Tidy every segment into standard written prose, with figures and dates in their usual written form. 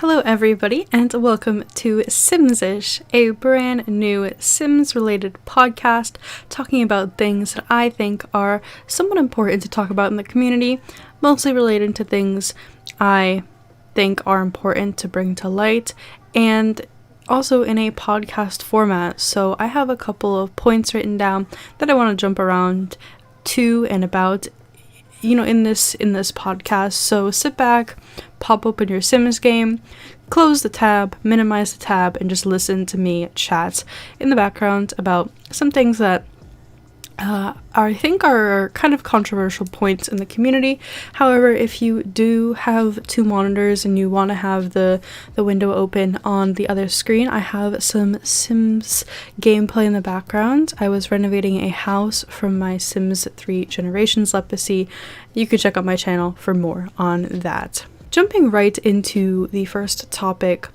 Hello everybody and welcome to Simsish, a brand new Sims-related podcast talking about things that I think are somewhat important to talk about in the community, mostly related to things I think are important to bring to light, and also in a podcast format. So I have a couple of points written down that I want to jump around to and about in this podcast. So sit back, pop open your Sims game, close the tab, minimize the tab, and just listen to me chat in the background about some things that I think are kind of controversial points in the community. However, if you do have two monitors and you want to have the window open on the other screen, I have some Sims gameplay in the background. I was renovating a house from my Sims 3 Generations legacy. You could check out my channel for more on that. Jumping right into the first topic,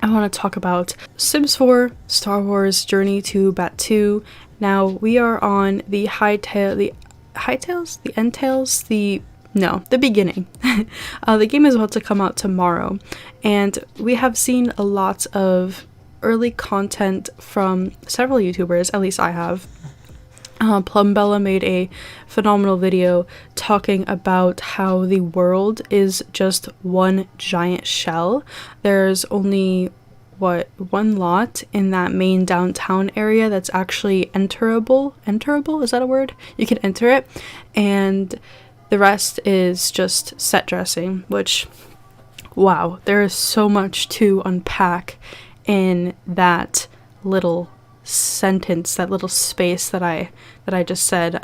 I want to talk about Sims 4 Star Wars Journey to Batuu. Now we are on the the beginning. The game is about to come out tomorrow, and we have seen a lot of early content from several YouTubers, at least I have. Plumbella made a phenomenal video talking about how the world is just one giant shell. There's only one lot in that main downtown area that's actually enterable, is that a word? You can enter it, and the rest is just set dressing, which, wow, there is so much to unpack in that little sentence, that little space that I just said.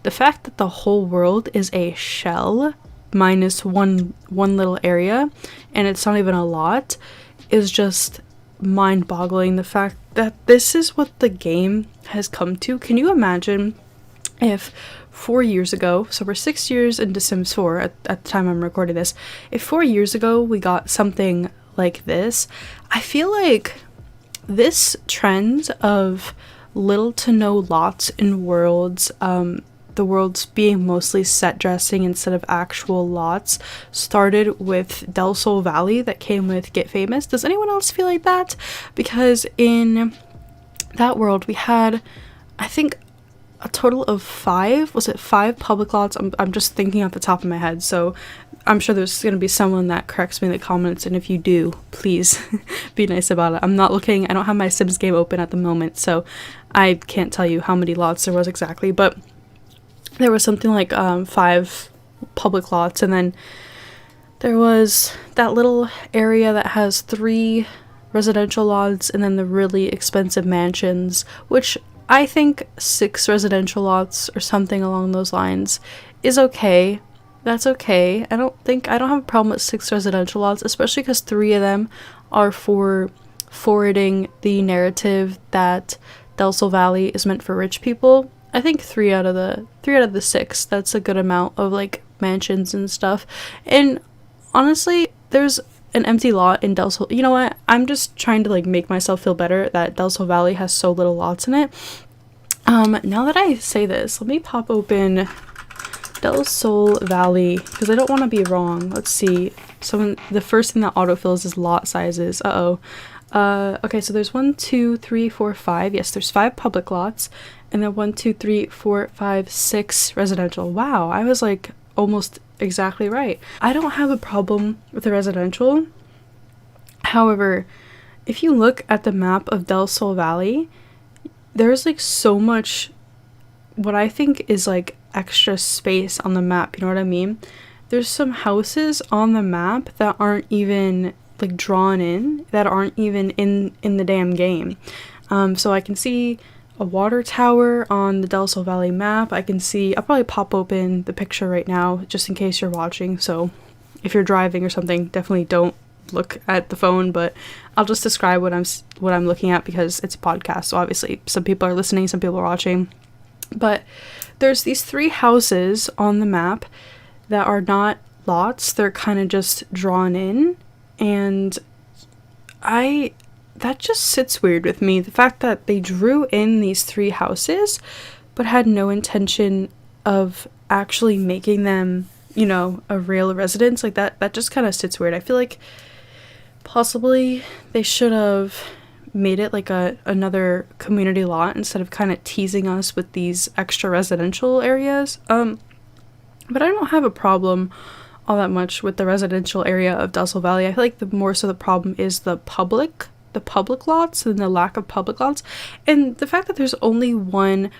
The fact that the whole world is a shell minus one little area, and it's not even a lot, is just mind-boggling. The fact that this is what the game has come to. Can you imagine if 4 years ago, so we're 6 years into Sims 4 at the time I'm recording this, if 4 years ago we got something like this, I feel like this trend of little to no lots in worlds, the worlds being mostly set dressing instead of actual lots, started with Del Sol Valley that came with Get Famous. Does anyone else feel like that? Because in that world we had, I think, a total of five public lots? I'm just thinking off the top of my head, so I'm sure there's going to be someone that corrects me in the comments, and if you do, please be nice about it. I don't have my Sims game open at the moment, so I can't tell you how many lots there was exactly, but there was something like 5 public lots, and then there was that little area that has 3 residential lots, and then the really expensive mansions, which I think 6 residential lots or something along those lines is okay. That's okay. I don't have a problem with 6 residential lots, especially because 3 of them are for forwarding the narrative that Del Sol Valley is meant for rich people. I think 3 out of the 6, that's a good amount of like mansions and stuff. And honestly, there's an empty lot in Del Sol. You know what? I'm just trying to like make myself feel better that Del Sol Valley has so little lots in it. Now that I say this, let me pop open Del Sol Valley because I don't want to be wrong. Let's see. So the first thing that autofills is lot sizes. Okay, so there's 1, 2, 3, 4, 5. Yes, there's 5 public lots, and then 1, 2, 3, 4, 5, 6 residential. Wow, I was like almost exactly right. I don't have a problem with the residential. However, if you look at the map of Del Sol Valley, there's like so much what I think is like extra space on the map, you know what I mean? There's some houses on the map that aren't even like drawn in, that aren't even in the damn game. So I can see a water tower on the Del Sol Valley map. I'll probably pop open the picture right now just in case you're watching, so if you're driving or something, definitely don't look at the phone, but I'll just describe what I'm looking at because it's a podcast, so obviously some people are listening, some people are watching. But there's these 3 houses on the map that are not lots, they're kind of just drawn in, and that just sits weird with me. The fact that they drew in these 3 houses but had no intention of actually making them, a real residence, like that just kind of sits weird. I feel like Possibly they should have made it like another community lot instead of kind of teasing us with these extra residential areas. But I don't have a problem all that much with the residential area of Delso Valley. I feel like the more so the problem is the public lots and the lack of public lots, and the fact that there's only one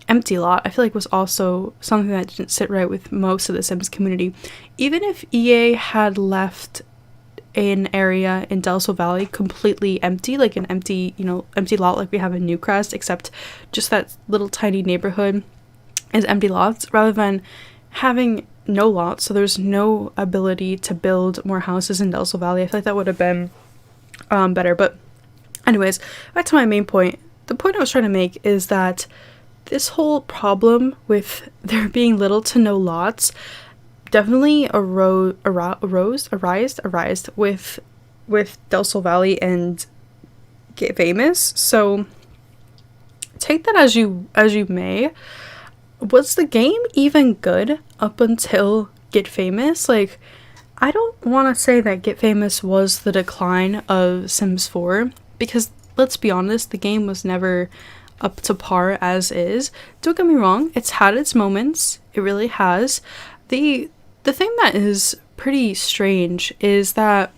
empty lot I feel like was also something that didn't sit right with most of the Sims community. Even if EA had left an area in Delso Valley completely empty, like an empty, empty lot like we have in Newcrest, except just that little tiny neighborhood is empty lots, rather than having no lots, so there's no ability to build more houses in Delso Valley. I feel like that would have been better. But anyways, back to my main point. The point I was trying to make is that this whole problem with there being little to no lots definitely arose with Delso Valley and Get Famous. So take that as you may. Was the game even good up until Get Famous? Like, I don't want to say that Get Famous was the decline of Sims 4, because let's be honest, the game was never up to par as is. Don't get me wrong, it's had its moments. It really has. The thing that is pretty strange is that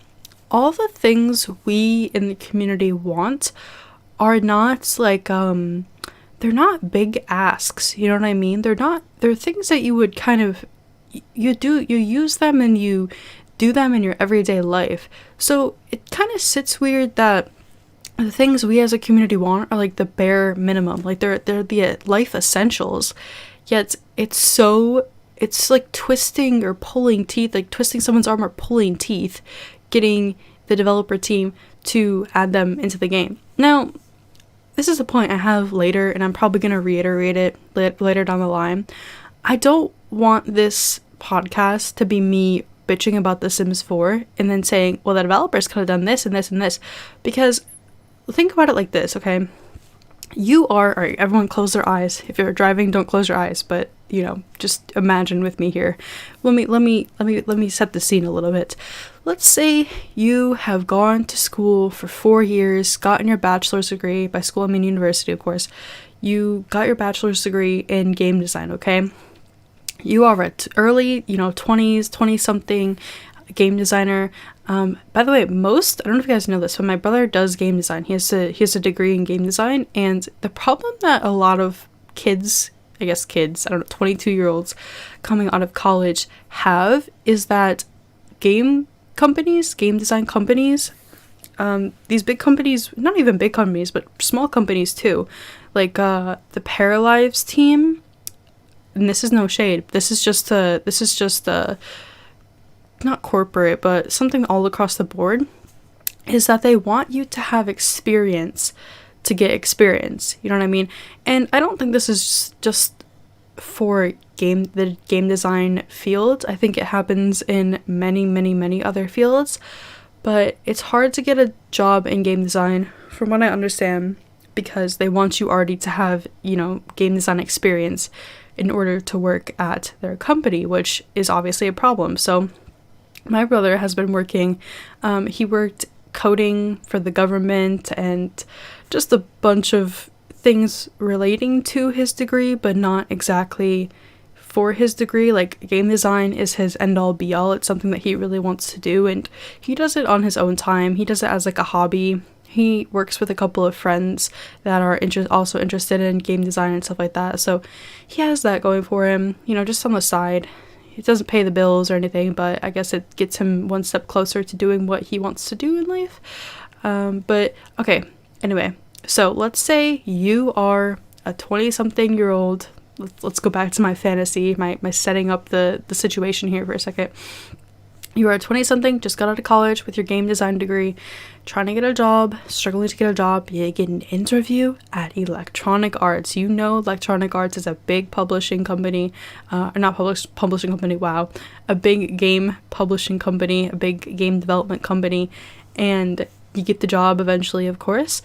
all the things we in the community want are not like they're not big asks, you know what I mean? They're things that you would kind of, you use them and you do them in your everyday life. So it kind of sits weird that the things we as a community want are like the bare minimum, like they're the life essentials, yet it's like twisting or pulling teeth, like twisting someone's arm or pulling teeth, getting the developer team to add them into the game. Now, this is a point I have later, and I'm probably going to reiterate it later down the line. I don't want this podcast to be me bitching about The Sims 4 and then saying, well, the developers could have done this and this and this. Because think about it like this, okay? Alright, everyone close their eyes. If you're driving, don't close your eyes, but just imagine with me here. Let me set the scene a little bit. Let's say you have gone to school for 4 years, gotten your bachelor's degree. By school, I mean university, of course. You got your bachelor's degree in game design, okay? You are at early, 20s, 20-something game designer. By the way, I don't know if you guys know this, but my brother does game design. He has a degree in game design, and the problem that a lot of kids, I don't know, 22-year-olds coming out of college have is that game design companies, these big companies, not even big companies, but small companies too, like the Paralives team, and this is no shade, this is just not corporate, but something all across the board, is that they want you to have experience to get experience, you know what I mean? And I don't think this is just for the game design field. I think it happens in many other fields, but it's hard to get a job in game design from what I understand, because they want you already to have game design experience in order to work at their company, which is obviously a problem. So my brother has been working, he worked coding for the government and just a bunch of things relating to his degree, but not exactly for his degree. Like, game design is his end-all be-all. It's something that he really wants to do, and he does it on his own time. He does it as like a hobby. He works with a couple of friends that are also interested in game design and stuff like that, so he has that going for him, just on the side. It doesn't pay the bills or anything, but I guess it gets him one step closer to doing what he wants to do in life. But okay, anyway, so let's say you are a 20-something-year-old. Let's go back to my fantasy, my setting up the situation here for a second. You are a 20-something, just got out of college with your game design degree, trying to get a job, struggling to get a job. You get an interview at Electronic Arts. Electronic Arts is a big publishing company, publishing company, wow, a big game publishing company, a big game development company, and you get the job eventually, of course,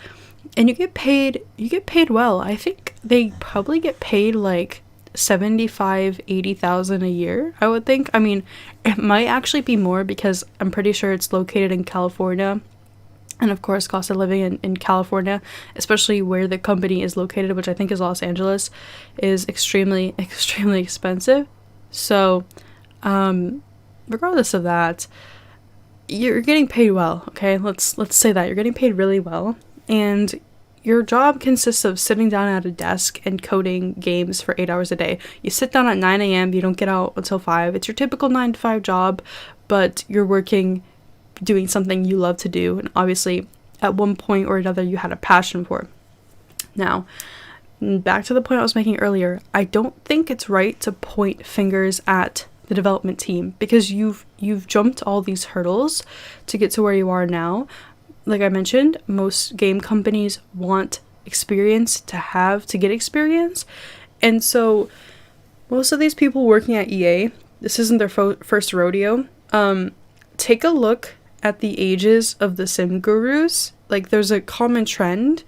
and you get paid well. I think they probably get paid like 75,000-80,000 a year, I would think. I mean, it might actually be more because I'm pretty sure it's located in California, And of course, cost of living in California, especially where the company is located, which I think is Los Angeles, is extremely, extremely expensive. So, regardless of that, you're getting paid well, okay? Let's say that. You're getting paid really well. And your job consists of sitting down at a desk and coding games for 8 hours a day. You sit down at 9 a.m., you don't get out until 5. It's your typical 9 to 5 job, but you're working doing something you love to do, and obviously at one point or another you had a passion for. Now, back to the point I was making earlier, I don't think it's right to point fingers at the development team, because you've jumped all these hurdles to get to where you are now. Like I mentioned, most game companies want experience to get experience, and so most of these people working at EA, this isn't their first rodeo. Take a look at the ages of the sim gurus. Like, there's a common trend.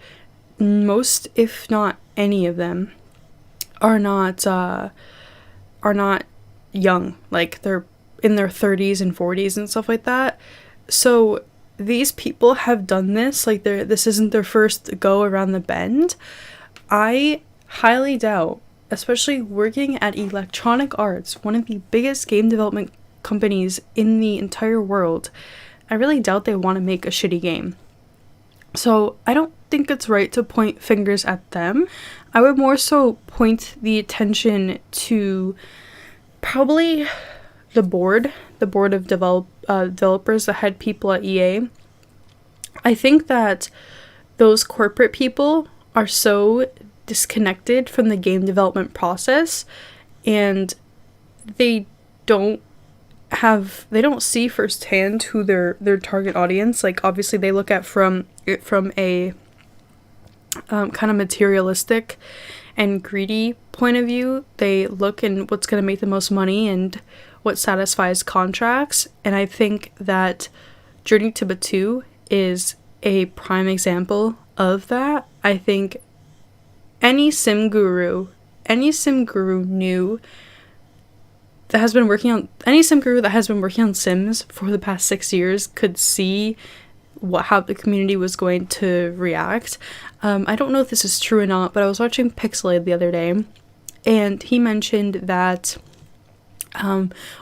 Most, if not any of them, are not young. Like, they're in their 30s and 40s and stuff like that. So these people have done this. Like, this isn't their first go around the bend. I highly doubt, especially working at Electronic Arts, one of the biggest game development companies in the entire world, I really doubt they want to make a shitty game. So I don't think it's right to point fingers at them. I would more so point the attention to probably the board of developers, the head people at EA. I think that those corporate people are so disconnected from the game development process, and they don't see firsthand who their target audience. Like, obviously they look at from a kind of materialistic and greedy point of view. They look in what's going to make the most money and what satisfies contracts. And I think that Journey to Batuu is a prime example of that. I think any sim guru knew that has been working on any sim guru that has been working on Sims for the past 6 years could see how the community was going to react. I don't know if this is true or not, but I was watching Pixelated the other day, and he mentioned that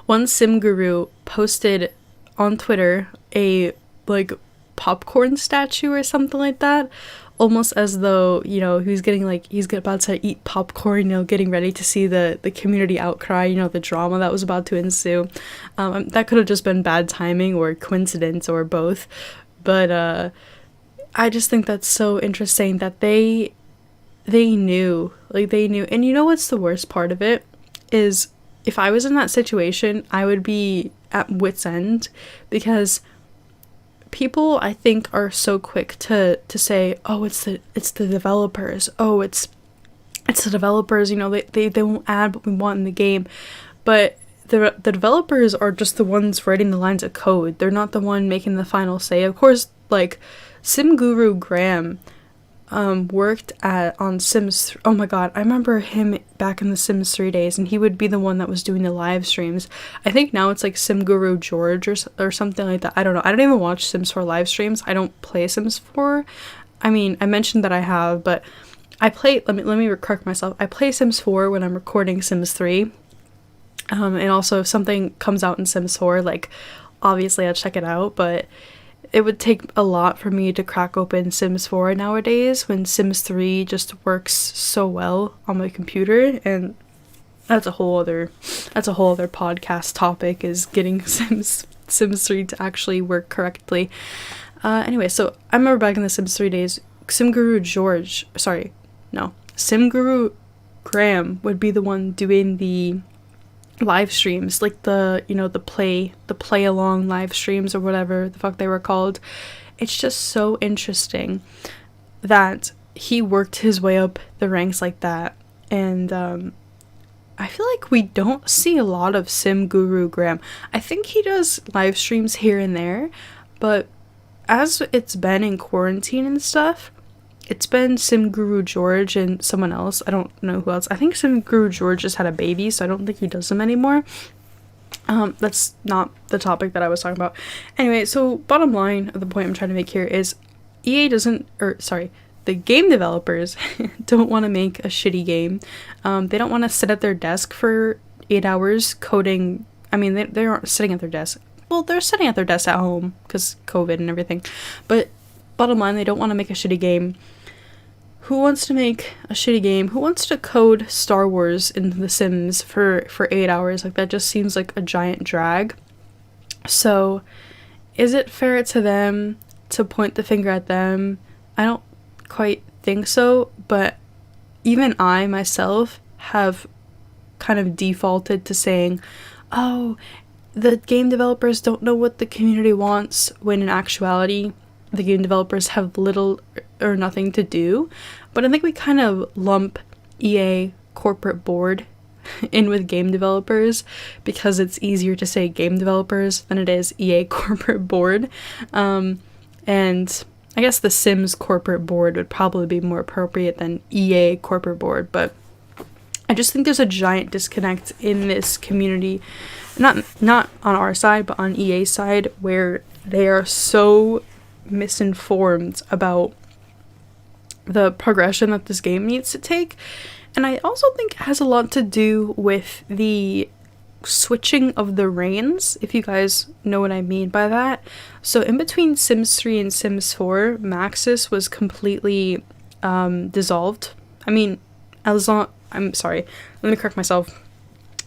one sim guru posted on Twitter a popcorn statue or something like that, almost as though, he's about to eat popcorn, getting ready to see the community outcry, the drama that was about to ensue. That could have just been bad timing or coincidence or both, but I just think that's so interesting that they knew. And you know what's the worst part of it is, if I was in that situation, I would be at wit's end, because people, I think, are so quick to say, oh, it's the developers. Oh, it's the developers, they won't add what we want in the game. But the developers are just the ones writing the lines of code. They're not the one making the final say. Of course, Sim Guru Graham worked on Sims. Oh my god, I remember him back in the Sims 3 days, and he would be the one that was doing the live streams. I think now it's Sim Guru George or something like that. I don't know. I don't even watch Sims 4 live streams. I don't play Sims 4. I mean, I mentioned that I have, but I play. Let me correct myself. I play Sims 4 when I'm recording Sims 3. And also if something comes out in Sims 4, obviously I'll check it out, but it would take a lot for me to crack open Sims 4 nowadays, when Sims 3 just works so well on my computer. And that's a whole other podcast topic, is getting Sims 3 to actually work correctly. Anyway, so I remember back in the Sims 3 days, Sim Guru Graham would be the one doing the live streams, the play along live streams, or whatever the fuck they were called. It's just so interesting that he worked his way up the ranks like that. And I feel like we don't see a lot of Sim Guru Graham. I think he does live streams here and there, but as it's been in quarantine and stuff, it's been Sim Guru George and someone else. I don't know who else. I think Sim Guru George just had a baby, so I don't think he does them anymore. That's not the topic that I was talking about. Anyway, so bottom line of the point I'm trying to make here is the game developers don't want to make a shitty game. They don't want to sit at their desk for 8 hours coding. I mean, they aren't sitting at their desk. Well, they're sitting at their desk at home because COVID and everything. But bottom line, they don't want to make a shitty game. Who wants to make a shitty game? Who wants to code Star Wars in The Sims for 8 hours? Like, that just seems like a giant drag. So, is it fair to them to point the finger at them? I don't quite think so, but even I myself have kind of defaulted to saying, oh, the game developers don't know what the community wants, when in actuality the game developers have little or nothing to do. But I think we kind of lump EA corporate board in with game developers because it's easier to say game developers than it is EA corporate board. And I guess the Sims corporate board would probably be more appropriate than EA corporate board, but I just think there's a giant disconnect in this community, not on our side, but on EA's side, where they are so misinformed about the progression that this game needs to take. And I also think it has a lot to do with the switching of the reins, if you guys know what I mean by that. So in between Sims 3 and Sims 4, Maxis was completely dissolved. I mean, I'm sorry, let me correct myself.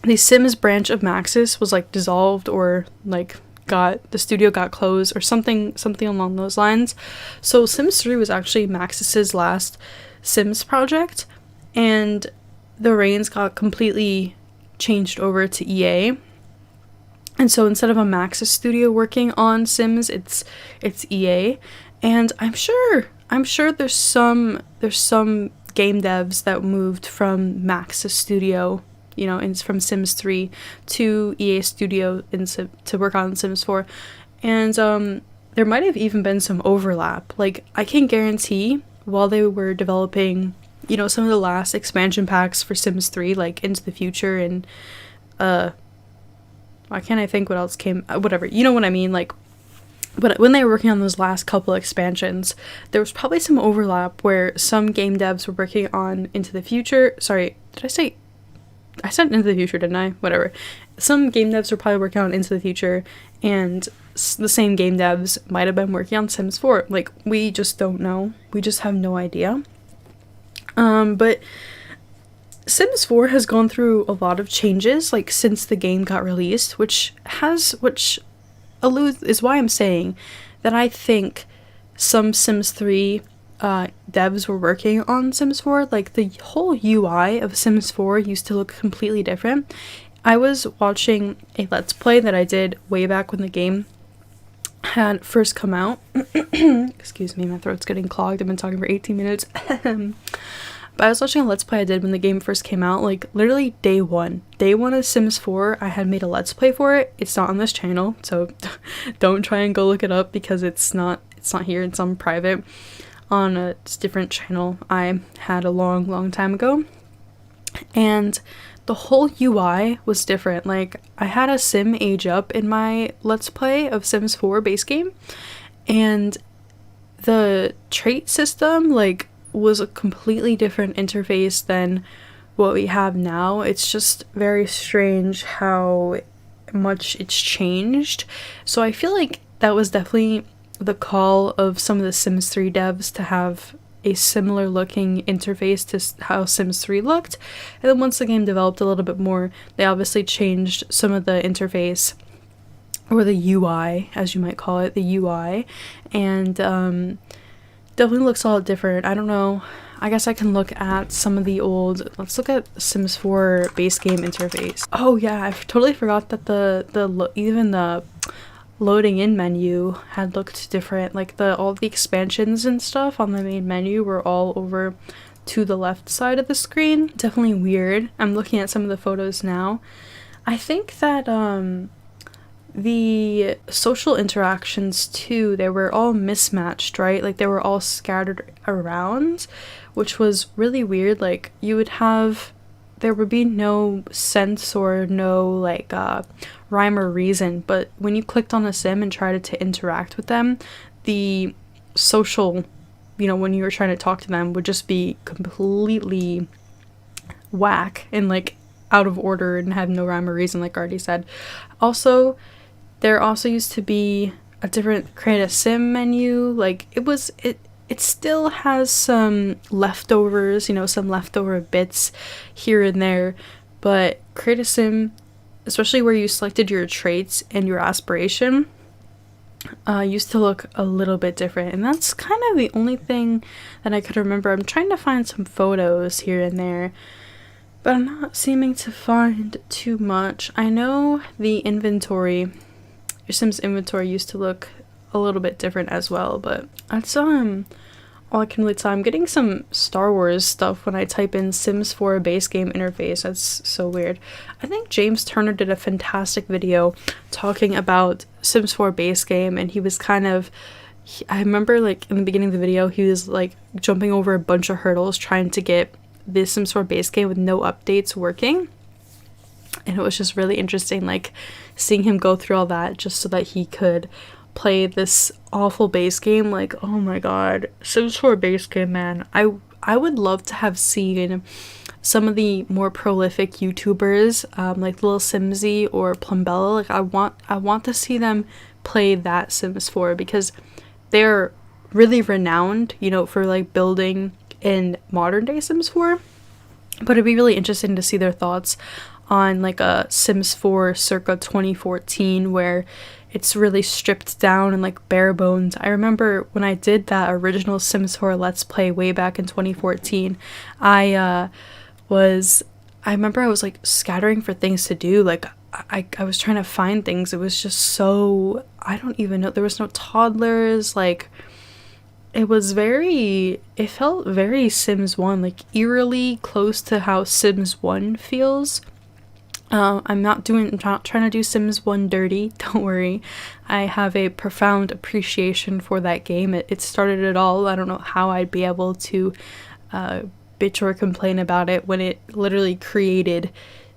The Sims branch of Maxis was like dissolved, or like the studio got closed, or something along those lines. So Sims 3 was actually Maxis's last Sims project, and the reins got completely changed over to EA. And so instead of a Maxis studio working on Sims, it's EA. And I'm sure there's some game devs that moved from Maxis studio, from Sims 3 to EA Studio to work on Sims 4. And there might have even been some overlap. Like, I can guarantee while they were developing, some of the last expansion packs for Sims 3, like Into the Future, and why can't I think what else came, whatever, you know what I mean, like, but when they were working on those last couple expansions, there was probably some overlap where some game devs were working on Into the Future. Sorry, I said Into the Future, didn't I? Whatever. Some game devs were probably working on Into the Future, and the same game devs might have been working on Sims 4. Like, we just don't know. We just have no idea. But Sims 4 has gone through a lot of changes, like, since the game got released, which is why I'm saying that I think some Sims 3 devs were working on Sims 4. Like, the whole UI of Sims 4 used to look completely different. I was watching a Let's Play that I did way back when the game had first come out. Excuse me, my throat's getting clogged. I've been talking for 18 minutes. But I was watching a Let's Play I did when the game first came out, like, literally day one of Sims 4, I had made a Let's Play for it. It's not on this channel, so don't try and go look it up, because it's not here, it's on private, on a different channel I had a long time ago. And the whole UI was different. Like, I had a sim age up in my Let's Play of Sims 4 base game, and the trait system, like, was a completely different interface than what we have now. It's just very strange how much it's changed. So I feel like that was definitely the call of some of the Sims 3 devs to have a similar looking interface to how Sims 3 looked. And then once the game developed a little bit more, they obviously changed some of the interface, or the UI, as you might call it, the UI, and definitely looks a lot different. I don't know. I guess I can look at some of the old. Let's look at Sims 4 base game interface. Oh yeah, I totally forgot that even the loading in menu had looked different. Like, all the expansions and stuff on the main menu were all over to the left side of the screen. Definitely weird. I'm looking at some of the photos now. I think that the social interactions too, they were all mismatched, right? Like, they were all scattered around, which was really weird. Like, you would have there would be no sense or no like rhyme or reason, but when you clicked on a sim and tried to interact with them, the social, when you were trying to talk to them, would just be completely whack and like out of order and have no rhyme or reason, like I already said. Also, there also used to be a different create a sim menu. Like it still has some leftovers, some leftover bits here and there, but create a sim, especially where you selected your traits and your aspiration, used to look a little bit different, and that's kind of the only thing that I could remember. I'm trying to find some photos here and there, but I'm not seeming to find too much. I know the inventory, your Sims inventory, used to look a little bit different as well, but that's all I can really tell. I'm getting some Star Wars stuff when I type in Sims 4 base game interface. That's so weird. I think James Turner did a fantastic video talking about Sims 4 base game, and he was I remember like in the beginning of the video, he was like jumping over a bunch of hurdles trying to get this Sims 4 base game with no updates working. And it was just really interesting, like seeing him go through all that just so that he could play this awful base game. Like, oh my god, Sims 4 base game, man. I would love to have seen some of the more prolific YouTubers, like Lil Simsy or Plumbella. Like I want to see them play that Sims 4, because they're really renowned, for like building in modern day Sims 4. But it'd be really interesting to see their thoughts on like a Sims 4 circa 2014, where it's really stripped down and like bare bones. I remember when I did that original Sims 4 Let's Play way back in 2014, I remember I was like scattering for things to do. Like I was trying to find things. It was just so, I don't even know. There was no toddlers. Like it felt very Sims 1, like eerily close to how Sims 1 feels. I'm not trying to do Sims 1 dirty, don't worry. I have a profound appreciation for that game. It started it all. I don't know how I'd be able to bitch or complain about it when it literally created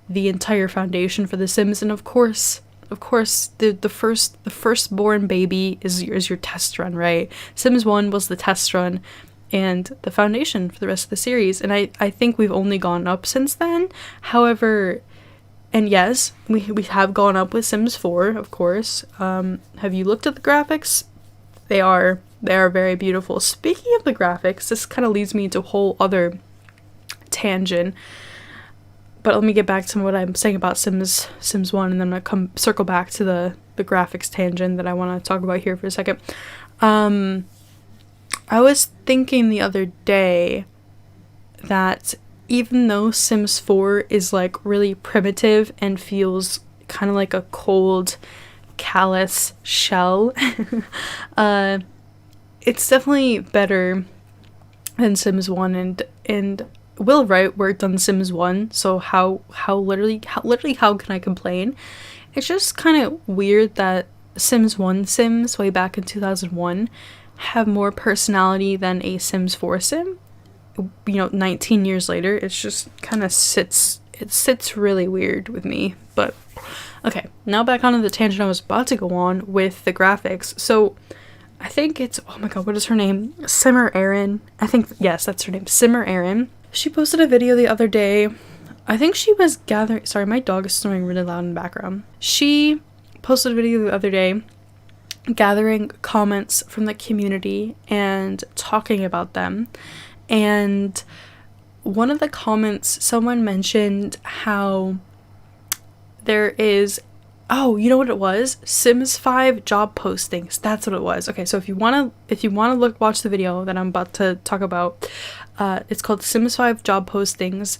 the entire foundation for The Sims. And of course, the firstborn baby is your test run, right? Sims 1 was the test run and the foundation for the rest of the series. And I think we've only gone up since then. However, and yes, we have gone up with Sims 4, of course. Have you looked at the graphics? They are very beautiful. Speaking of the graphics, this kind of leads me into a whole other tangent. But let me get back to what I'm saying about Sims 1, and then I'm going to circle back to the graphics tangent that I want to talk about here for a second. I was thinking the other day that even though Sims 4 is like really primitive and feels kind of like a cold, callous shell, it's definitely better than Sims 1, and Will Wright worked on Sims 1, so how literally how can I complain? It's just kind of weird that Sims 1 Sims way back in 2001 have more personality than a Sims 4 sim. 19 years later, it's just kind of sits really weird with me. But okay, now back onto the tangent I was about to go on with the graphics. So I think it's, oh my god, what is her name? Simmer Aaron. I think, yes, that's her name, Simmer Aaron. She posted a video the other day. I think she was gathering, sorry, my dog is snoring really loud in the background. She posted a video the other day gathering comments from the community and talking about them. And one of the comments, someone mentioned how there is, oh, you know what it was? Sims 5 job postings. That's what it was. Okay, so if you wanna watch the video that I'm about to talk about, it's called Sims 5 job postings.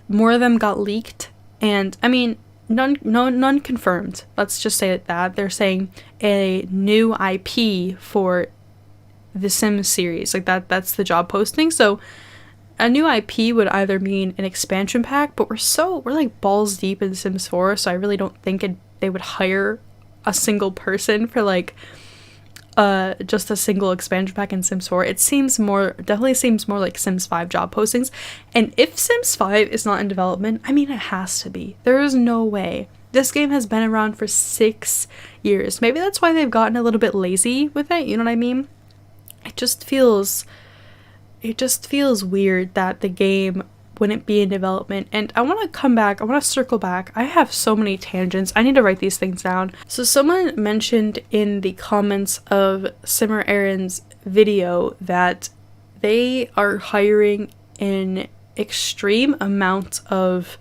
More of them got leaked, and I mean, none confirmed. Let's just say that they're saying a new IP for the Sims series, like that's the job posting. So a new IP would either mean an expansion pack, but we're like balls deep in Sims 4, so I really don't think they would hire a single person for like just a single expansion pack in Sims 4. It definitely seems more like Sims 5 job postings. And if Sims 5 is not in development, I mean, it has to be. There is no way. This game has been around for 6 years. Maybe that's why they've gotten a little bit lazy with it, you know what I mean? It just feels weird that the game wouldn't be in development. And I want to circle back. I have so many tangents. I need to write these things down. So someone mentioned in the comments of Simmer Aaron's video that they are hiring an extreme amount of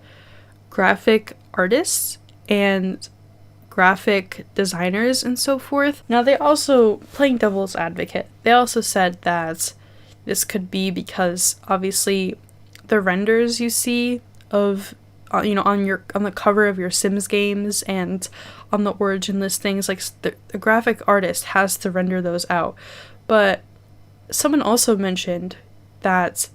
graphic artists and graphic designers and so forth. Now, they also, playing devil's advocate, they also said that this could be because obviously the renders you see of on the cover of your Sims games and on the origin listings, like the graphic artist has to render those out. But someone also mentioned that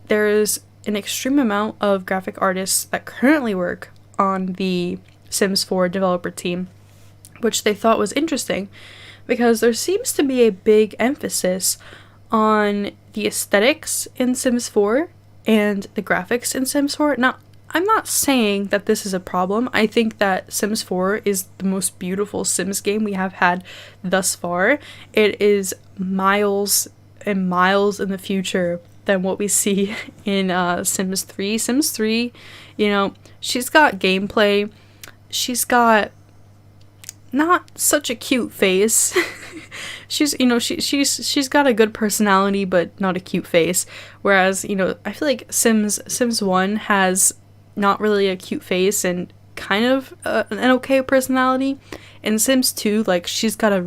there is an extreme amount of graphic artists that currently work on the Sims 4 developer team, which they thought was interesting because there seems to be a big emphasis on the aesthetics in Sims 4 and the graphics in Sims 4. Now, I'm not saying that this is a problem. I think that Sims 4 is the most beautiful Sims game we have had thus far. It is miles and miles in the future than what we see in Sims 3. Sims 3, she's got gameplay. She's got not such a cute face. she's got a good personality, but not a cute face. Whereas, I feel like Sims 1 has not really a cute face and kind of an okay personality. In Sims 2, like, she's got a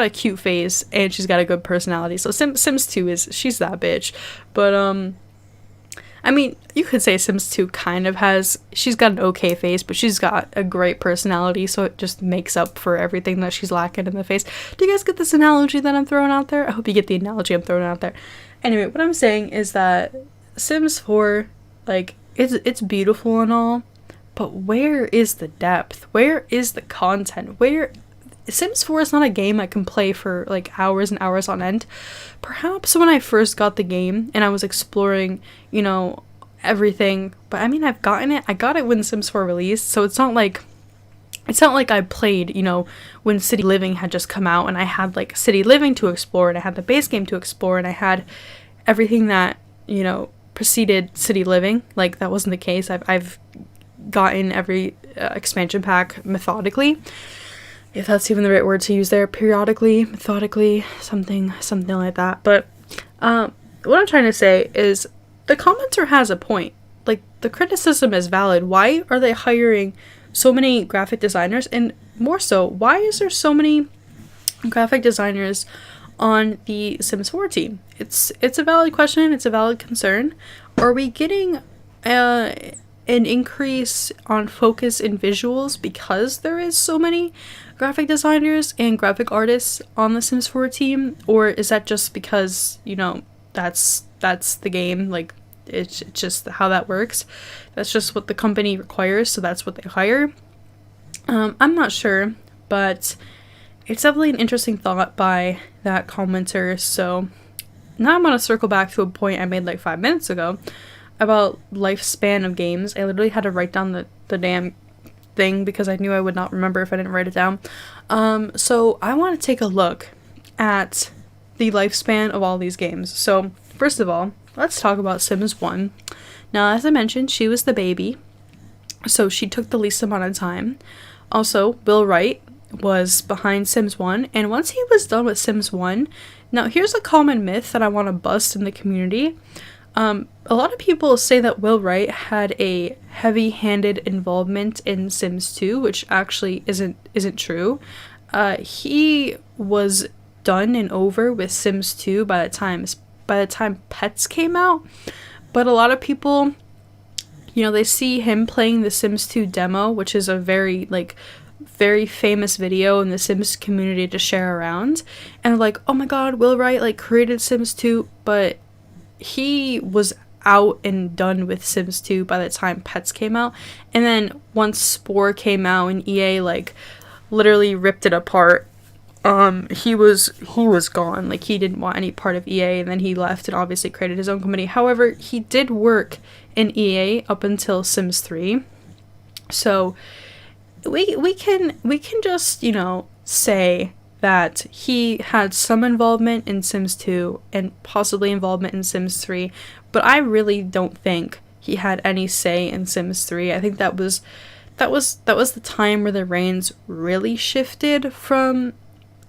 cute face and she's got a good personality. So Sims 2 she's that bitch. But I mean, you could say Sims 2 she's got an okay face, but she's got a great personality, so it just makes up for everything that she's lacking in the face. Do you guys get this analogy that I'm throwing out there? I hope you get the analogy I'm throwing out there. Anyway, what I'm saying is that Sims 4, like, it's beautiful and all, but where is the depth? Where is the content? Sims 4 is not a game I can play for like hours and hours on end. Perhaps when I first got the game and I was exploring, everything, but I mean, I've gotten it. I got it when Sims 4 released, so it's not like I played, when City Living had just come out and I had like City Living to explore and I had the base game to explore and I had everything that, preceded City Living. Like, that wasn't the case. I've gotten every expansion pack methodically, if that's even the right word to use there, periodically, methodically, something like that. But what I'm trying to say is the commenter has a point. Like, the criticism is valid. Why are they hiring so many graphic designers? And more so, why is there so many graphic designers on the Sims 4 team? It's a valid question. It's a valid concern. Are we getting an increase on focus in visuals because there is so many graphic designers and graphic artists on the Sims 4 team? Or is that just because, that's the game? Like, it's just how that works. That's just what the company requires, so that's what they hire. I'm not sure, but it's definitely an interesting thought by that commenter. So now I'm going to circle back to a point I made like 5 minutes ago about lifespan of games. I literally had to write down the damn thing because I knew I would not remember if I didn't write it down. So I want to take a look at the lifespan of all these games. So first of all, let's talk about Sims 1. Now, as I mentioned, she was the baby, so she took the least amount of time. Also, Will Wright was behind Sims 1, and once he was done with Sims 1, now here's a common myth that I want to bust in the community. A lot of people say that Will Wright had a heavy-handed involvement in Sims 2, which actually isn't true. He was done and over with Sims 2 by the time Pets came out, but a lot of people, they see him playing the Sims 2 demo, which is a very famous video in the Sims community to share around, and like, oh my god, Will Wright created Sims 2, but he was out and done with Sims 2 by the time Pets came out. And then once Spore came out and EA literally ripped it apart, he was gone. Like, he didn't want any part of EA, and then he left and obviously created his own company. However, he did work in EA up until Sims 3. So we can just, say that he had some involvement in Sims 2 and possibly involvement in Sims 3, but I really don't think he had any say in Sims 3. I think that was the time where the reins really shifted from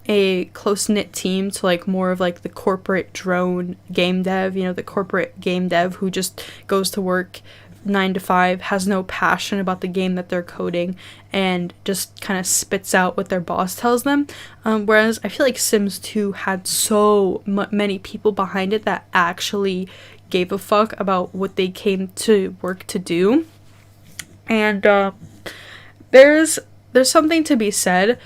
a close-knit team to like more of like the corporate drone game dev, the corporate game dev who just goes to work 9 to 5, has no passion about the game that they're coding, and just kind of spits out what their boss tells them. Whereas I feel like Sims 2 had so many people behind it that actually gave a fuck about what they came to work to do. And there's something to be said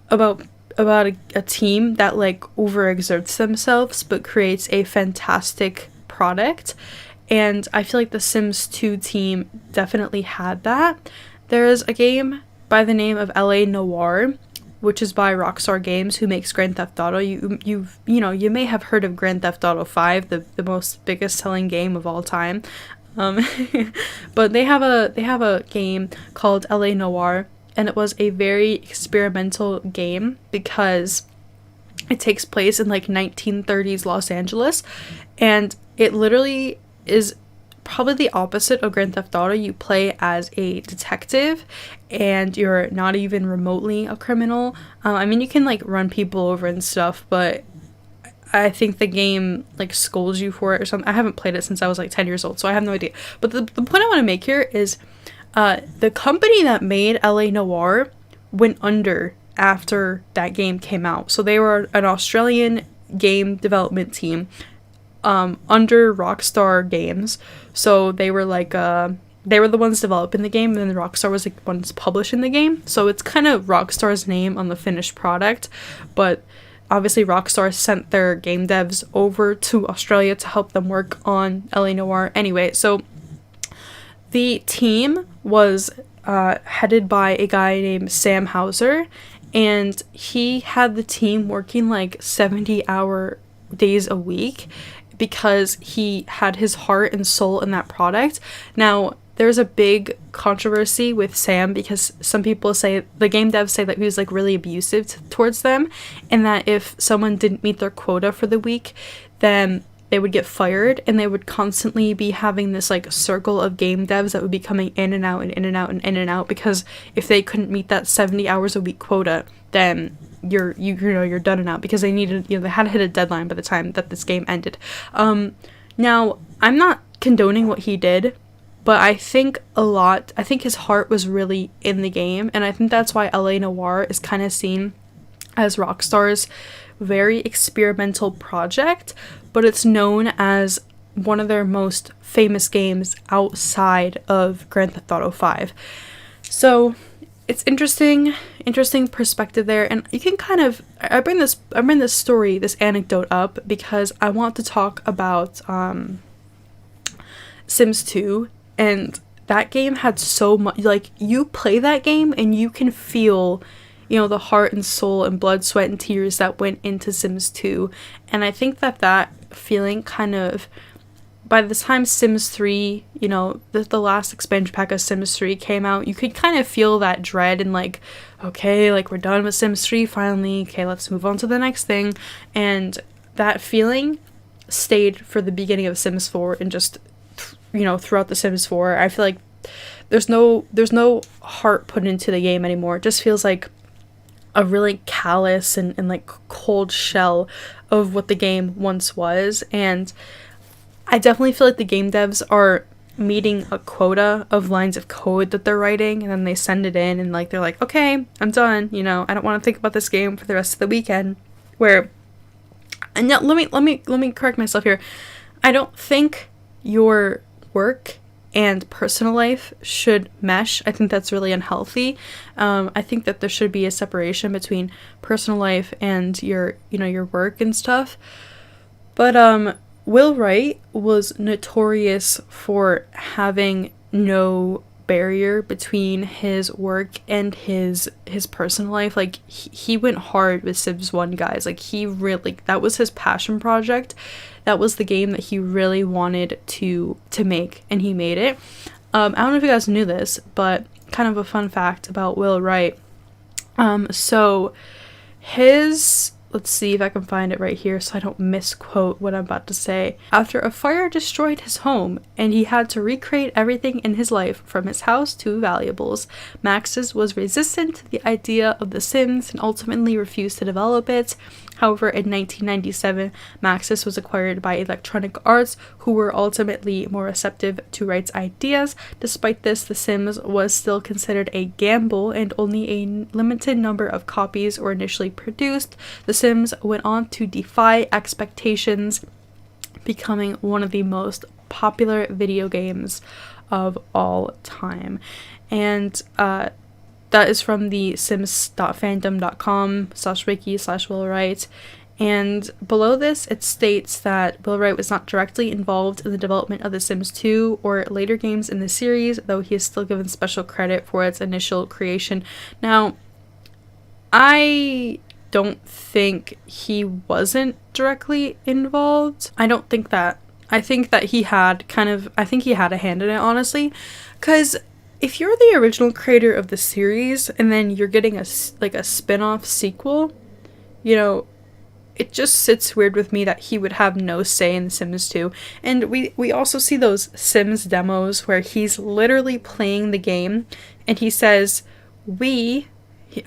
about a team that like overexerts themselves but creates a fantastic product. And I feel like the Sims 2 team definitely had that. There is a game by the name of LA Noire, which is by Rockstar Games, who makes Grand Theft Auto. You may have heard of Grand Theft Auto 5, the most biggest selling game of all time. But they have a game called LA Noire, and it was a very experimental game because it takes place in like 1930s Los Angeles, and it literally is probably the opposite of Grand Theft Auto. You play as a detective, and you're not even remotely a criminal. I mean, you can like run people over and stuff, but I think the game like scolds you for it or something. I haven't played it since I was like 10 years old, so I have no idea. But the point I want to make here is the company that made LA Noire went under after that game came out. So they were an Australian game development team under Rockstar Games. So they were like they were the ones developing the game, and then Rockstar was like the ones publishing the game. So it's kind of Rockstar's name on the finished product, but obviously Rockstar sent their game devs over to Australia to help them work on LA Noire. Anyway, so the team was headed by a guy named Sam Hauser, and he had the team working like 70-hour days a week because he had his heart and soul in that product. Now, there's a big controversy with Sam because some people say, the game devs say that he was like really abusive towards them, and that if someone didn't meet their quota for the week, then they would get fired, and they would constantly be having this like circle of game devs that would be coming in and out and in and out and in and out, because if they couldn't meet that 70 hours a week quota, then you're done and out, because they needed, they had to hit a deadline by the time that this game ended. Now, I'm not condoning what he did, but I think his heart was really in the game, and I think that's why LA Noire is kind of seen as Rockstar's very experimental project, but it's known as one of their most famous games outside of Grand Theft Auto 5. So it's interesting perspective there, and you can kind of, I bring this story, this anecdote up because I want to talk about Sims 2, and that game had so much, like, you play that game and you can feel, the heart and soul and blood, sweat, and tears that went into Sims 2, and I think that feeling kind of, by the time Sims 3, the last expansion pack of Sims 3 came out, you could kind of feel that dread and like, okay, like we're done with Sims 3 finally, okay, let's move on to the next thing. And that feeling stayed for the beginning of Sims 4 and just, throughout the Sims 4. I feel like there's no heart put into the game anymore. It just feels like a really callous and like cold shell of what the game once was. And I definitely feel like the game devs are meeting a quota of lines of code that they're writing, and then they send it in, and like they're like, okay, I'm done, I don't want to think about this game for the rest of the weekend. And now let me correct myself here. I don't think your work and personal life should mesh. I think that's really unhealthy. I think that there should be a separation between personal life and your work and stuff. But Will Wright was notorious for having no barrier between his work and his personal life. Like he went hard with Sims 1, guys. Like he really, that was his passion project. That was the game that he really wanted to make, and he made it. I don't know if you guys knew this, but kind of a fun fact about Will Wright. So his, let's see if I can find it right here so I don't misquote what I'm about to say. After a fire destroyed his home and he had to recreate everything in his life, from his house to valuables, Maxis was resistant to the idea of The Sims and ultimately refused to develop it. However, in 1997, Maxis was acquired by Electronic Arts, who were ultimately more receptive to Wright's ideas. Despite this, The Sims was still considered a gamble, and only a limited number of copies were initially produced. The Sims went on to defy expectations, becoming one of the most popular video games of all time. And that is from the sims.fandom.com/wiki/Will Wright. And below this, it states that Will Wright was not directly involved in the development of The Sims 2 or later games in the series, though he is still given special credit for its initial creation. Now, I don't think he wasn't directly involved. I don't think that. I think that he had I think he had a hand in it, honestly, because if you're the original creator of the series and then you're getting a spin-off sequel, you know, it just sits weird with me that he would have no say in The Sims 2. And we also see those Sims demos where he's literally playing the game and he says, he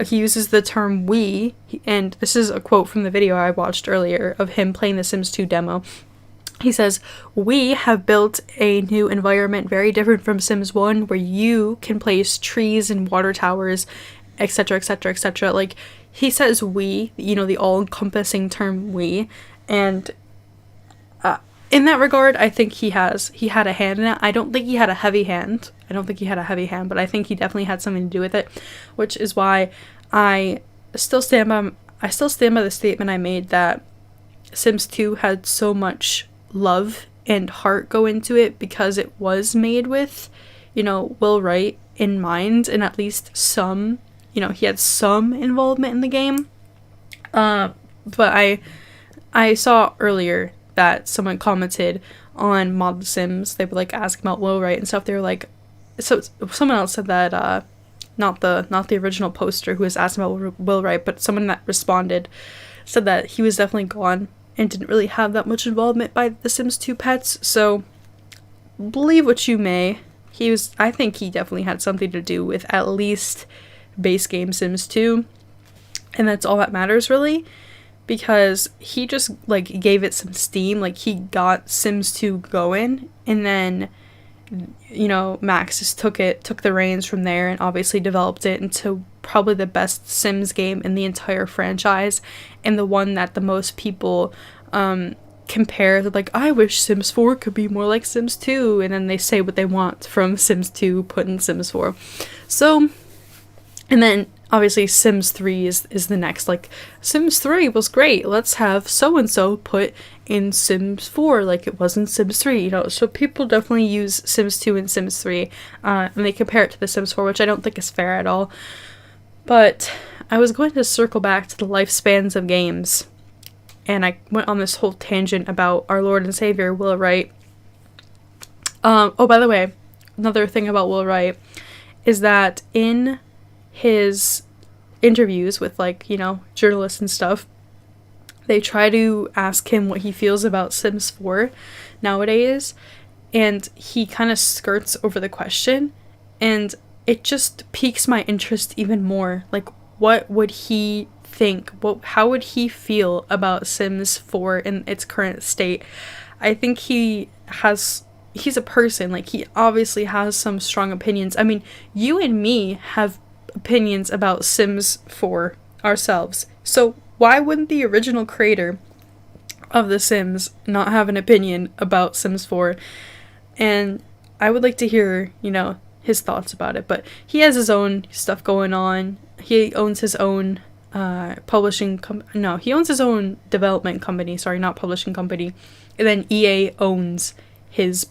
uses the term we, and this is a quote from the video I watched earlier of him playing the Sims 2 demo. He says, "We have built a new environment very different from Sims 1, where you can place trees and water towers, etc., etc., etc." Like, he says we, you know, the all-encompassing term we, and in that regard, I think he had a hand in it. I don't think he had a heavy hand, but I think he definitely had something to do with it, which is why I still stand by the statement I made that Sims 2 had so much love and heart go into it because it was made with, you know, Will Wright in mind, and at least some, you know, he had some involvement in the game. But I saw earlier that someone commented on Mod The Sims. They would like ask about Will Wright and stuff. They were like, so someone else said that not the original poster who was asking about Will Wright, but someone that responded said that he was definitely gone and didn't really have that much involvement by The Sims 2 pets. So believe what you may, I think he definitely had something to do with at least base game Sims 2, and that's all that matters really, because he just like gave it some steam. Like, he got Sims 2 going, and then, you know, Max just took the reins from there and obviously developed it into probably the best Sims game in the entire franchise, and the one that the most people compare. They're like, I wish Sims 4 could be more like Sims 2, and then they say what they want from Sims 2 put in Sims 4. So, and then obviously Sims 3 is the next, like, Sims 3 was great, let's have so-and-so put in Sims 4 like it was in Sims 3, you know. So people definitely use Sims 2 and Sims 3, and they compare it to the Sims 4, which I don't think is fair at all. But I was going to circle back to the lifespans of games, and I went on this whole tangent about our Lord and Savior, Will Wright. Oh, by the way, another thing about Will Wright is that in his interviews with, like, you know, journalists and stuff, they try to ask him what he feels about Sims 4 nowadays, and he kind of skirts over the question, and it just piques my interest even more. Like, what would he think? How would he feel about Sims 4 in its current state? I think he's a person, like, he obviously has some strong opinions. I mean, you and me have opinions about Sims 4 ourselves, so why wouldn't the original creator of The Sims not have an opinion about Sims 4? And I would like to hear, you know, his thoughts about it. But he has his own stuff going on. He owns his own he owns his own development company, sorry, not publishing company, and then EA owns his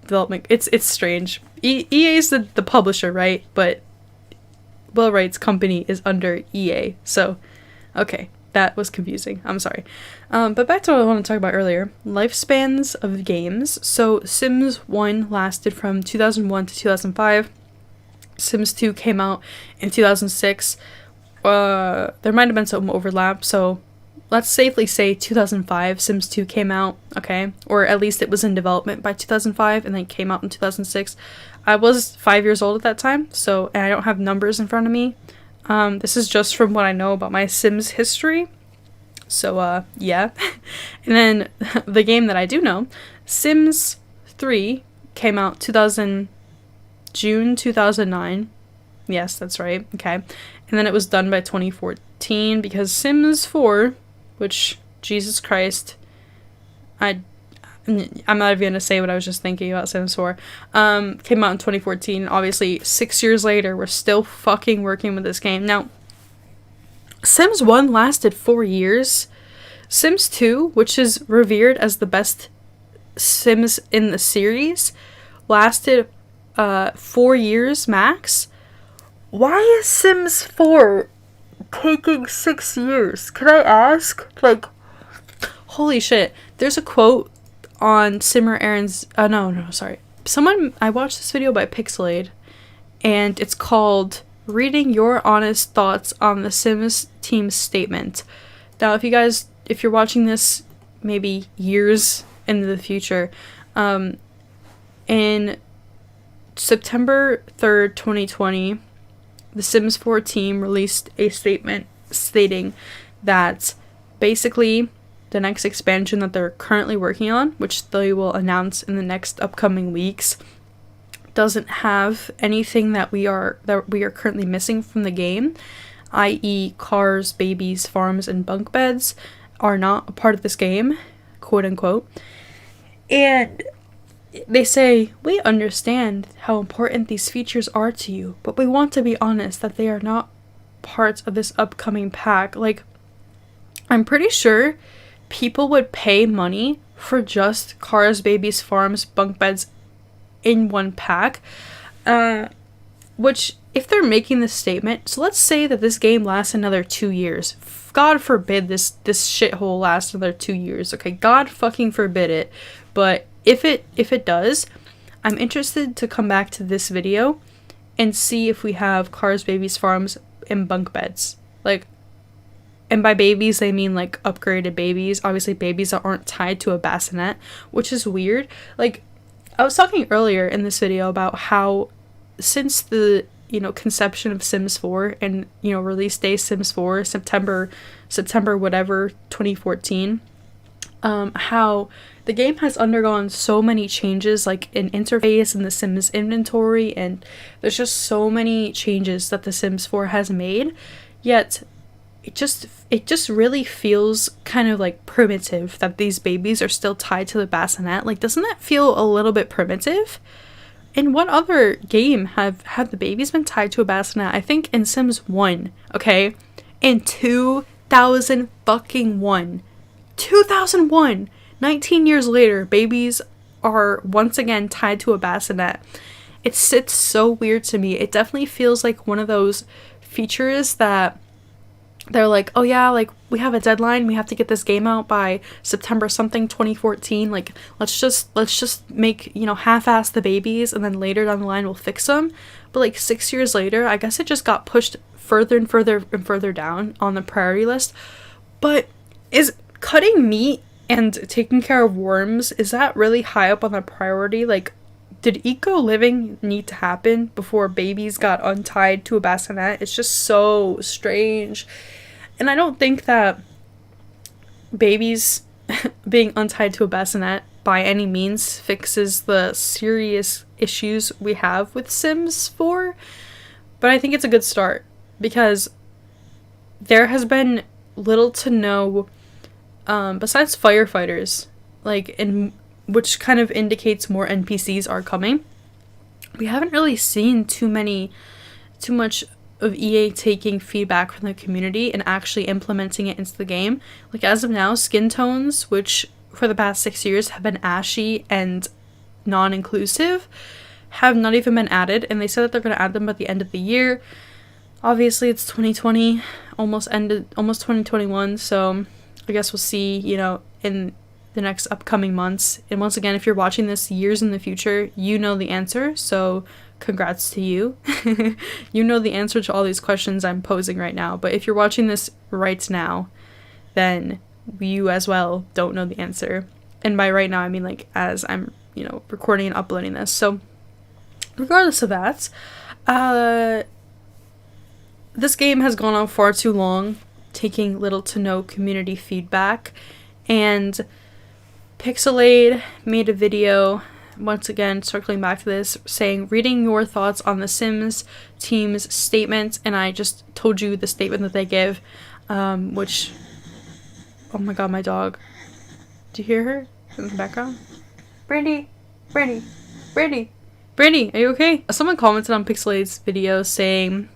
development. It's strange. EA is the publisher, right? But Will Wright's company is under EA. So, okay, that was confusing. I'm sorry. But back to what I wanted to talk about earlier. Lifespans of games. So Sims 1 lasted from 2001 to 2005. Sims 2 came out in 2006. There might have been some overlap, so let's safely say 2005 Sims 2 came out, okay? Or at least it was in development by 2005 and then came out in 2006. I was 5 years old at that time, so, and I don't have numbers in front of me. This is just from what I know about my Sims history. So, yeah. And then the game that I do know, Sims 3 came out June 2009. Yes, that's right. Okay. And then it was done by 2014 because Sims 4, which, Jesus Christ, I'm not even gonna say what I was just thinking about Sims 4, came out in 2014. Obviously, 6 years later, we're still fucking working with this game. Now, Sims 1 lasted 4 years. Sims 2, which is revered as the best Sims in the series, lasted 4 years max. Why is Sims 4 taking 6 years? Can I ask? Like, holy shit. There's a quote on Simmer Aaron's, sorry. I watched this video by Pixelade, and it's called Reading Your Honest Thoughts on the Sims Team's Statement. Now, if you're watching this maybe years into the future, in September 3rd, 2020, the Sims 4 team released a statement stating that basically the next expansion that they're currently working on, which they will announce in the next upcoming weeks, doesn't have anything that we are currently missing from the game, i.e. cars, babies, farms, and bunk beds are not a part of this game, quote unquote. And they say, we understand how important these features are to you, but we want to be honest that they are not parts of this upcoming pack. Like, I'm pretty sure people would pay money for just cars, babies, farms, bunk beds in one pack. Which, if they're making this statement, so let's say that this game lasts another 2 years. God forbid this shithole lasts another 2 years. Okay, God fucking forbid it. But if it does, I'm interested to come back to this video and see if we have cars, babies, farms, and bunk beds. Like, and by babies, they mean like upgraded babies. Obviously, babies that aren't tied to a bassinet, which is weird. Like, I was talking earlier in this video about how since the, conception of Sims 4 and, release day Sims 4, September whatever, 2014, how the game has undergone so many changes, like in interface and the Sims inventory, and there's just so many changes that the Sims 4 has made, yet it just really feels kind of like primitive that these babies are still tied to the bassinet. Like, doesn't that feel a little bit primitive? In what other game have the babies been tied to a bassinet? I think in Sims 1, okay? In 2001. 2001! 19 years later, babies are once again tied to a bassinet. It sits so weird to me. It definitely feels like one of those features that they're like, oh yeah, like, we have a deadline, we have to get this game out by September something 2014, like, let's just make, half-ass the babies, and then later down the line we'll fix them. But like 6 years later, I guess it just got pushed further and further and further down on the priority list. But is cutting meat and taking care of worms, is that really high up on the priority? Like, did eco living need to happen before babies got untied to a bassinet? It's just so strange. And I don't think that babies being untied to a bassinet by any means fixes the serious issues we have with Sims 4. But I think it's a good start because there has been little to no, besides firefighters, like, which kind of indicates more NPCs are coming. We haven't really seen too much of EA taking feedback from the community and actually implementing it into the game. Like, as of now, skin tones, which for the past 6 years have been ashy and non-inclusive have not even been added, and they said that they're going to add them by the end of the year. Obviously, it's 2020, almost 2021, so I guess we'll see, in the next upcoming months. And once again, if you're watching this years in the future, you know the answer, so congrats to you. You know the answer to all these questions I'm posing right now, but if you're watching this right now, then you as well don't know the answer. And by right now, I mean like as I'm, recording and uploading this. So regardless of that, this game has gone on far too long, taking little to no community feedback, and Pixelade made a video, once again circling back to this, saying, reading your thoughts on the Sims team's statement, and I just told you the statement that they give, which, oh my god, my dog, do you hear her in the background? Brandy, are you okay? Someone commented on Pixelade's video saying,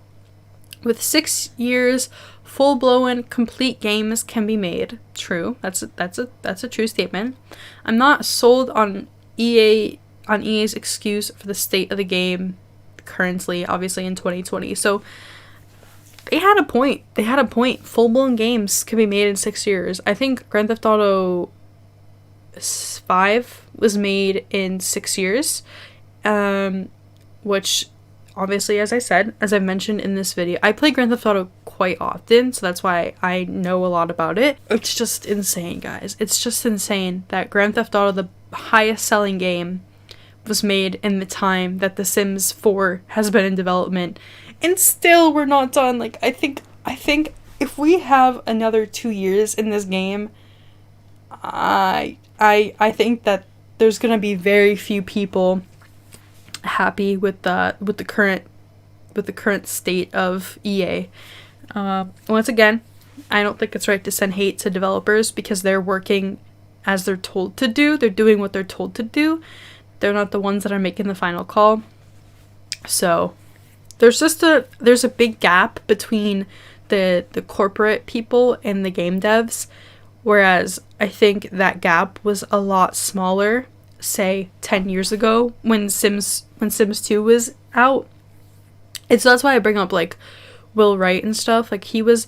with 6 years, full-blown complete games can be made. True. That's a true statement. I'm not sold on EA's excuse for the state of the game currently, obviously in 2020. So they had a point. Full-blown games can be made in 6 years. I think Grand Theft Auto 5 was made in 6 years, which obviously, as I've mentioned in this video, I play Grand Theft Auto quite often, so that's why I know a lot about it. It's just insane, guys. It's just insane that Grand Theft Auto, the highest selling game, was made in the time that The Sims 4 has been in development, and still we're not done. Like, I think if we have another 2 years in this game, I think that there's gonna be very few people happy with the current state of EA. Once again, I don't think it's right to send hate to developers because they're working as they're told to do. They're doing what they're told to do. They're not the ones that are making the final call. So there's a big gap between the corporate people and the game devs, whereas I think that gap was a lot smaller, say 10 years ago when Sims 2 was out. And so that's why I bring up like Will Wright and stuff. Like he was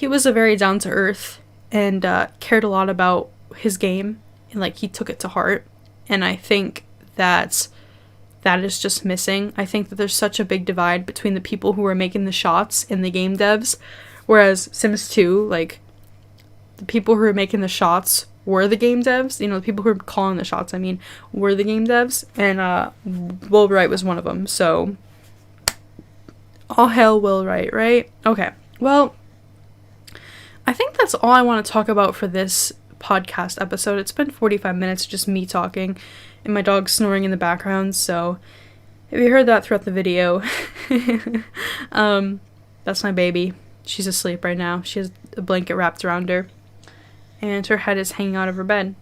a very down to earth and cared a lot about his game, and like he took it to heart. And I think that is just missing. I think that there's such a big divide between the people who are making the shots and the game devs, whereas Sims 2, like the people who are making the shots were the game devs, the people who are calling the shots, were the game devs, and Will Wright was one of them. So all hail Will Wright, right? Okay, well, I think that's all I want to talk about for this podcast episode. It's been 45 minutes just me talking and my dog snoring in the background, so if you heard that throughout the video, that's my baby. She's asleep right now. She has a blanket wrapped around her, and her head is hanging out of her bed.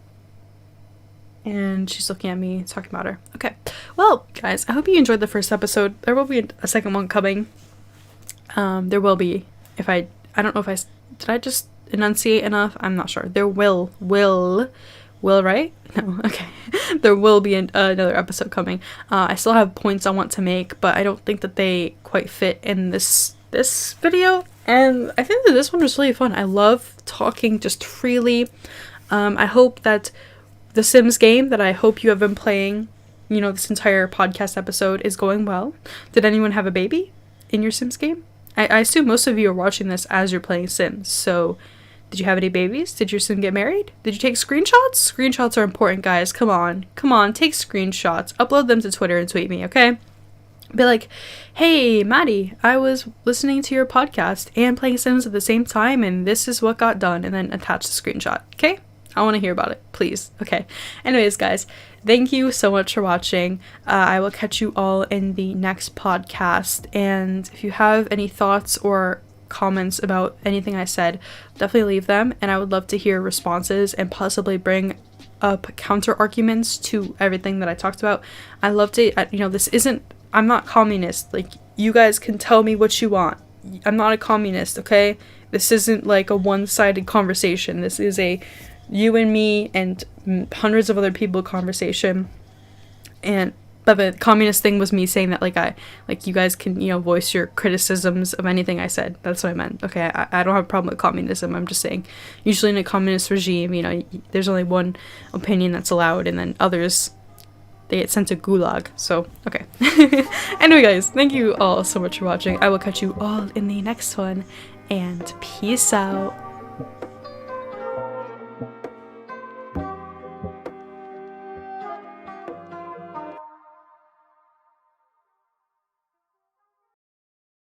And she's looking at me, talking about her. Okay. Well, guys, I hope you enjoyed the first episode. There will be a second one coming. There will be. I don't know if did I just enunciate enough? I'm not sure. There will, right? No, okay. There will be another episode coming. I still have points I want to make, but I don't think that they quite fit in this video. And I think that this one was really fun. I love talking just freely. I hope that the Sims game that I hope you have been playing, this entire podcast episode is going well. Did anyone have a baby in your Sims game? I assume most of you are watching this as you're playing Sims. So did you have any babies? Did your Sim get married? Did you take screenshots? Screenshots are important, guys. Come on, take screenshots. Upload them to Twitter and tweet me, okay? Be like, hey, Maddie, I was listening to your podcast and playing Sims at the same time, and this is what got done, and then attach the screenshot, okay? I want to hear about it, please. Okay. Anyways, guys, thank you so much for watching. I will catch you all in the next podcast, and if you have any thoughts or comments about anything I said, definitely leave them, and I would love to hear responses and possibly bring up counter arguments to everything that I talked about. I love to, I'm not communist. Like, you guys can tell me what you want. I'm not a communist, okay? This isn't like a one-sided conversation. This is a you and me and hundreds of other people conversation. And but the communist thing was me saying that, like you guys can, voice your criticisms of anything I said. That's what I meant. Okay, I don't have a problem with communism. I'm just saying, usually in a communist regime, there's only one opinion that's allowed, and then others, they get sent to gulag. So, okay. Anyway, guys, thank you all so much for watching. I will catch you all in the next one, and peace out.